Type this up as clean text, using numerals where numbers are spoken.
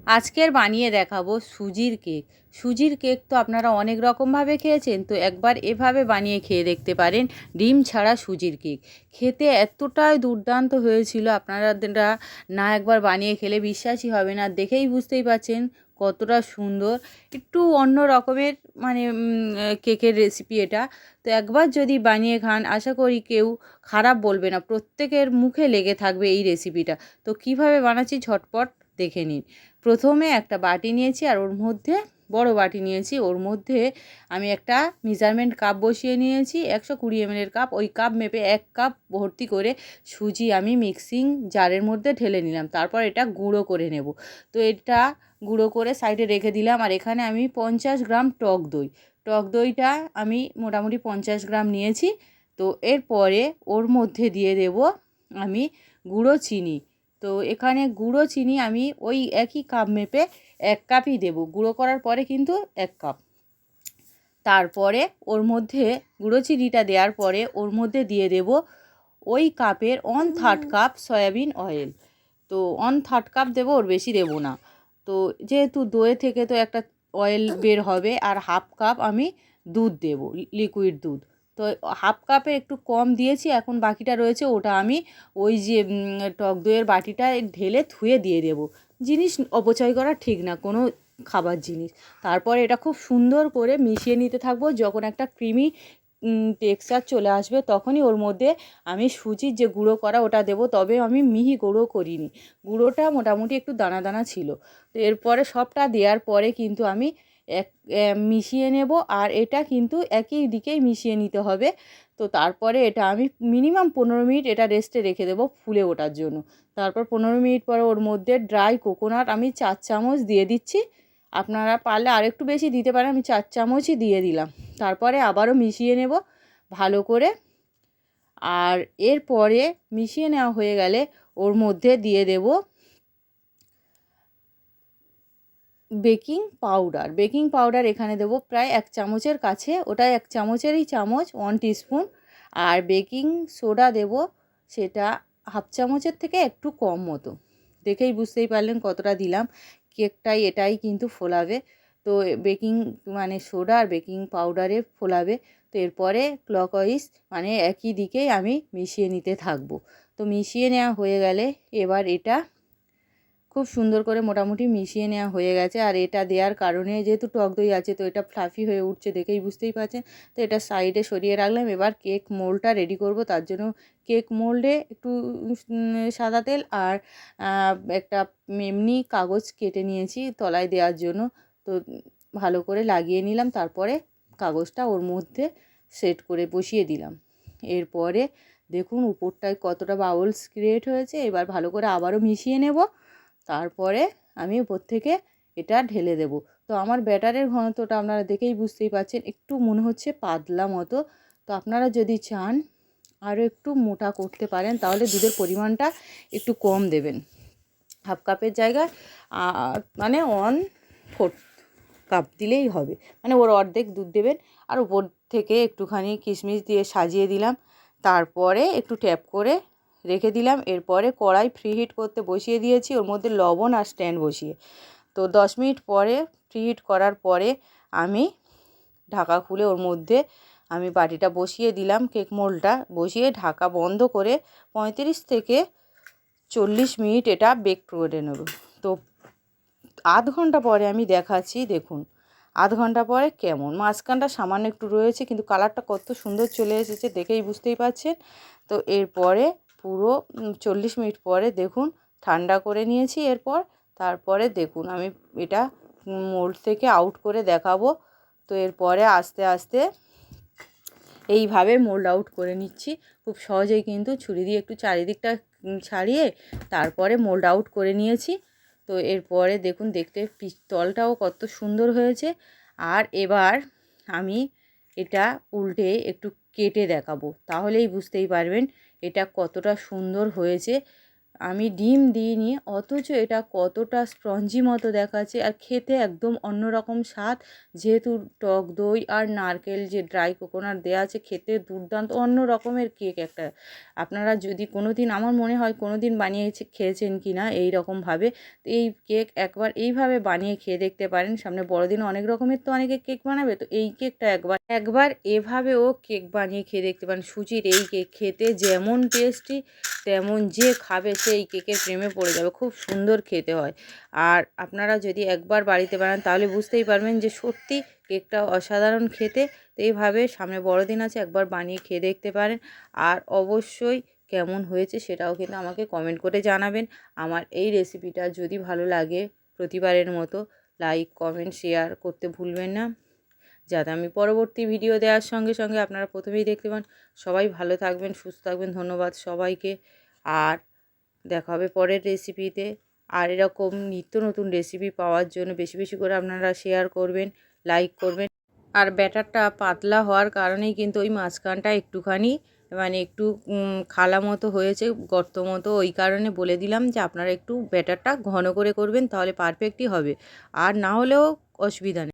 আজকের বানিয়ে দেখাবো সুজির কেক। সুজির কেক তো আপনারা অনেক রকমভাবে খেয়েছেন, তো একবার এভাবে বানিয়ে খেয়ে দেখতে পারেন, ডিম ছাড়া সুজির কেক। খেতে এতটাই দুর্দান্ত হয়েছিল, আপনারা না একবার বানিয়ে খেলে বিশ্বাসই হবে না। দেখেই বুঝতেই পারছেন কতটা সুন্দর, একটু অন্য রকমের মানে কেকের রেসিপি এটা। তো একবার যদি বানিয়ে খান, আশা করি কেউ খারাপ বলবে না, প্রত্যেকের মুখে লেগে থাকবে এই রেসিপিটা। তো কিভাবে বানাচ্ছি ঝটপট দেখে নিন। প্রথমে একটা বাটি নিয়েছি, আর ওর মধ্যে বড় বাটি নিয়েছি, ওর মধ্যে আমি একটা মেজারমেন্ট কাপ বসিয়ে নিয়েছি, 120 ml কাপ। ওই কাপ মেপে 1 কাপ ভর্তি করে সুজি আমি মিক্সিং জারের মধ্যে ঢেলে নিলাম। তারপর এটা গুঁড়ো করে নেব। তো এটা গুঁড়ো করে সাইডে রেখে দিলাম। আর এখানে আমি 50 গ্রাম টক দইটা আমি মোটামুটি 50 গ্রাম নিয়েছি। তো এরপরে ওর মধ্যে দিয়ে দেব আমি গুঁড়ো চিনি। তো এখানে গুঁড়ো চিনি আমি ওই একই কাপ মেপে 1 কাপই দেব। গুঁড়ো করার পরে কিন্তু 1 কাপ। তারপরে ওর মধ্যে গুঁড়ো চিনিটা দেওয়ার পরে ওর মধ্যে দিয়ে দেব ওই কাপের 1/3 কাপ সয়াবিন অয়েল। তো 1/3 কাপ দেবো, ওর বেশি দেবো না। তো যেহেতু দইয়ে থেকে তো একটা অয়েল বের হবে। আর 1/2 কাপ আমি দুধ দেবো, লিকুইড দুধ। তো 1/2 কাপে একটু কম দিয়েছি, এখন বাকিটা রয়েছে ওটা আমি ওই যে টক দইয়ের বাটিটা ঢেলে ধুয়ে দিয়ে দেবো। জিনিস অপচয় করা ঠিক না, কোনো খাবার জিনিস। তারপরে এটা খুব সুন্দর করে মিশিয়ে নিতে থাকবো। যখন একটা ক্রিমি টেক্সচার চলে আসবে, তখনই ওর মধ্যে আমি সুজির যে গুঁড়ো করা ওটা দেবো। তবে আমি মিহি গুঁড়ো করিনি, গুঁড়োটা মোটামুটি একটু দানা দানা ছিল। তো এরপরে সবটা দেওয়ার পরে কিন্তু আমি মিশিয়ে নেব। আর এটা কিন্তু একই দিকেই মিশিয়ে নিতে হবে। তো তারপরে এটা আমি মিনিমাম 15 মিনিট এটা রেস্টে রেখে দেবো ফুলে ওঠার জন্য। তারপর 15 মিনিট পরে ওর মধ্যে ড্রাই কোকোনাট আমি 4 চামচ দিয়ে দিচ্ছি। আপনারা পারলে আরেকটু বেশি দিতে পারেন, আমি 4 চামচই দিয়ে দিলাম। তারপরে আবারও মিশিয়ে নেব ভালো করে। আর এরপরে মিশিয়ে নেওয়া হয়ে গেলে ওর মধ্যে দিয়ে দেব বেকিং পাউডার এখানে দেবো প্রায় 1 চামচের কাছে, ওটা 1 চামচেরই চামচ, 1 টিস্পুন। আর বেকিং সোডা দেব, সেটা 1/2 চামচের থেকে একটু কম মতো। দেখেই বুঝতেই পারলেন কতটা দিলাম। কেকটাই এটাই কিন্তু ফোলাবে। তো বেকিং মানে সোডা আর বেকিং পাউডারে ফোলাবে। তো এরপরে ক্লকওয়াইজ মানে একই দিকেই আমি মিশিয়ে নিতে থাকবো। তো মিশিয়ে নেওয়া হয়ে গেলে এবার এটা খুব সুন্দর করে মোটামুটি মিশিয়ে নেওয়া হয়ে গেছে। আর এটা দেওয়ার কারণে যেহেতু টক দই আছে, তো এটা ফ্লাফি হয়ে উঠছে, দেখেই বুঝতেই পারছেন। তো এটা সাইডে সরিয়ে রাখলাম। এবার কেক মোল্ডটা রেডি করব। তার জন্য কেক মোল্ডে একটু সাদা তেল আর একটা এমনি কাগজ কেটে নিয়েছি তলায় দেওয়ার জন্য। তো ভালো করে লাগিয়ে নিলাম। তারপরে কাগজটা ওর মধ্যে সেট করে বসিয়ে দিলাম। এরপরে দেখুন উপরটায় কতটা বাবলস ক্রিয়েট হয়েছে। এবার ভালো করে আবারও মিশিয়ে নেব। তারপরে আমি উপর থেকে এটা ঢেলে দেব। তো আমার ব্যাটারের ঘনত্বটা আপনারা দেখেই বুঝতেই পারছেন, একটু মনে হচ্ছে পাতলা মতো। তো আপনারা যদি চান আরও একটু মোটা করতে পারেন, তাহলে দুধের পরিমাণটা একটু কম দেবেন। 1/2 কাপের জায়গায় মানে 1/4 কাপ দিলেই হবে, মানে ওর অর্ধেক দুধ দেবেন। আর উপর থেকে একটুখানি কিশমিশ দিয়ে সাজিয়ে দিলাম। তারপরে একটু ট্যাপ করে রেখে দিলাম। এরপরে কড়াই ফ্রিহিট করতে বসিয়ে দিয়েছি, ওর মধ্যে লবণ আর স্ট্যান্ড বসিয়ে। তো 10 মিনিট পরে ফ্রিহিট করার পরে আমি ঢাকা খুলে ওর মধ্যে আমি বাটিটা বসিয়ে দিলাম, কেক মোল্ডটা বসিয়ে ঢাকা বন্ধ করে 35 থেকে 40 মিনিট এটা বেক করে নেব। তো আধ ঘন্টা পরে আমি দেখাচ্ছি, দেখুন আধ ঘন্টা পরে কেমন। মাঝখানটা সামান্য একটু রয়েছে, কিন্তু কালারটা কত সুন্দর চলে এসেছে, দেখেই বুঝতেই পারছেন। তো এরপরে পুরো 40 মিনিট পরে দেখুন ঠান্ডা করে নিয়েছি। তারপরে দেখুন আমি এটা মোল্ড থেকে আউট করে দেখাবো। তো এরপরে আস্তে আস্তে এইভাবে মোল্ড আউট করে নিচ্ছি। খুব সহজেই কিন্তু ছুরি দিয়ে একটু চারিদিকটা ছাড়িয়ে তারপরে মোল্ড আউট করে নিয়েছি। তো এরপরে দেখুন দেখতে তলটাও কত সুন্দর হয়েছে। আর এবার আমি এটা উল্টে একটু কেটে দেখাবো, তাহলেই বুঝতেই পারবেন এটা কতটা সুন্দর হয়েছে। আমি ডিম দিইনি, অথচ এটা কতটা স্পঞ্জি মতো দেখাচ্ছে আর খেতে একদম অন্যরকম স্বাদ। যেহেতু টক দই আর নারকেল যে ড্রাই কোকোনাট দেওয়া আছে, খেতে দুর্দান্ত অন্য রকমের কেক একটা। আপনারা যদি কোনো দিন, আমার মনে হয় কোনো দিন বানিয়েছে খেয়েছেন কি না এই রকমভাবে, তো এই কেক একবার এইভাবে বানিয়ে খেয়ে দেখতে পারেন। সামনে বড়দিনে অনেক রকমের তো অনেকে কেক বানাবে, তো এই কেকটা একবার একবার এভাবেও কেক বানিয়ে খেয়ে দেখতে পারেন। সুজির এই কেক খেতে যেমন টেস্টি, তেমন যে খাবে সে এই কেকের প্রেমে পড়ে যাবে। খুব সুন্দর খেতে হয়। আর আপনারা যদি একবার বাড়িতে বানান তাহলে বুঝতেই পারবেন যে সত্যি কেকটা অসাধারণ খেতে। তো এইভাবে সামনে বড়দিন আছে, একবার বানিয়ে খেয়ে দেখতে পারেন। আর অবশ্যই কেমন হয়েছে সেটাও কিন্তু আমাকে কমেন্ট করে জানাবেন। আমার এই রেসিপিটা যদি ভালো লাগে প্রতিবারের মতো লাইক, কমেন্ট, শেয়ার করতে ভুলবেন না, যাতে আমি পরবর্তী ভিডিও দেওয়ার সঙ্গে সঙ্গে আপনারা প্রথমেই দেখতে পান। সবাই ভালো থাকবেন, সুস্থ থাকবেন। ধন্যবাদ সবাইকে। আর দেখা হবে পরের রেসিপিতে। আর এরকম নিত্য নতুন রেসিপি পাওয়ার জন্য বেশি বেশি করে আপনারা শেয়ার করবেন, লাইক করবেন। আর ব্যাটারটা পাতলা হওয়ার কারণেই কিন্তু ওই মাঝখানটা একটুখানি মানে একটু খালা মতো হয়েছে, গর্ত মতো, ওই কারণে বলে দিলাম যে আপনারা একটু ব্যাটারটা ঘন করে করবেন, তাহলে পারফেক্টই হবে। আর না হলেও অসুবিধা নেই।